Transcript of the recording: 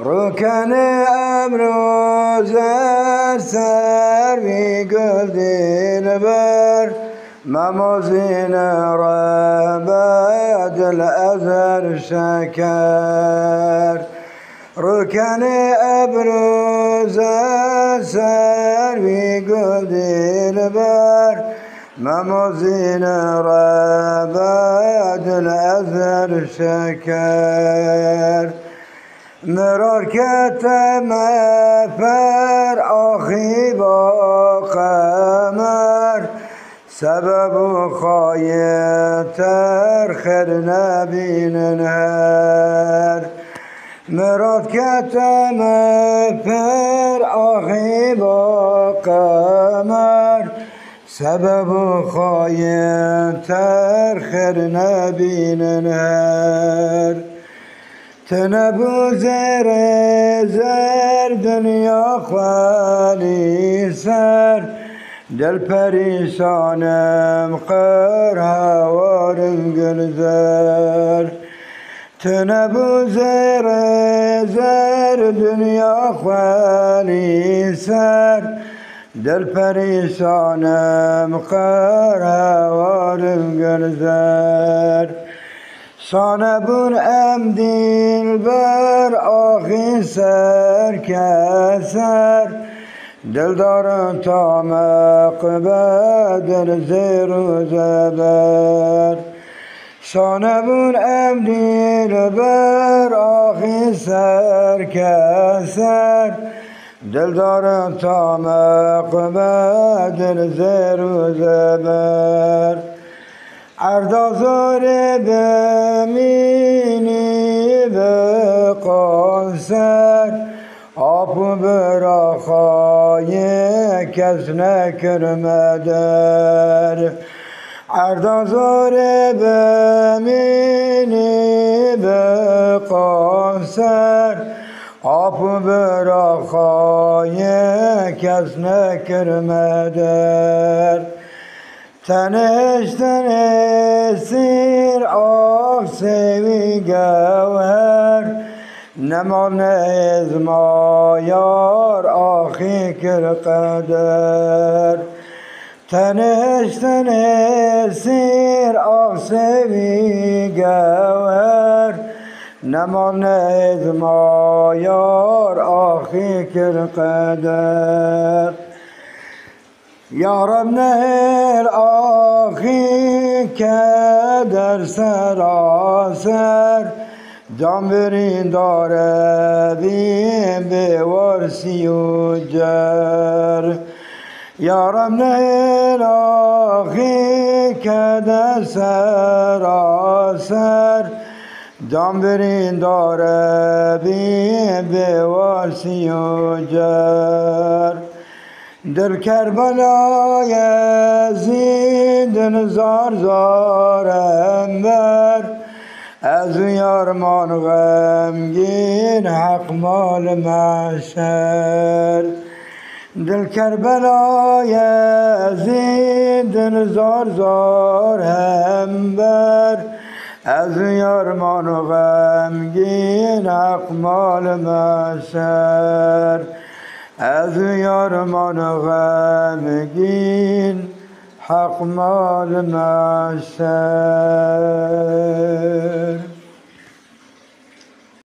رکن امروز سر می گل دلبر ممازین ربا دل ازر شکر رکن امروز سر می گل دلبر ممازین ربا دل ازر شکر مرار کتم پر آخی با قمر سبب خایتر خیر نبینن هر مرار کتم پر آخی با قمر سبب خایتر خیر نبینن هر تنبو زر دنیا خالی سر دل پریشانم قر هوارم گلزر تنبو زر دنیا خالی سر دل پریشانم قر هوارم گلزر سانبون ام دل بر آخی سر کسر دل دارم تا مقبه دل زیر و زبر سانبون ام دل بر آخی سر کسر دل دارم تا مقبه دل زیر و زبر اردازار بمینی به قاصر آب براخای کس نکرمدر اردازار بمینی به قاصر آب براخای کس نکرمدر تنش سیر آخ سوی گوهر نمان از مایار آخی کر قدر تنش سیر آخ سوی گوهر نمان از مایار آخی کر قدر یارم نهر آخی که در سراسر جان برین داره بیم به ورسی و جر یارم نهر آخی که در سراسر جان برین داره بیم به ورسی و جر در کربلای زیدن زار زارم بر از یارمان غمگین حق مال محشر در کربلای زیدن زار زارم بر از یارمان غمگین حق مال محشر از یارمان غمگین حق مال محشر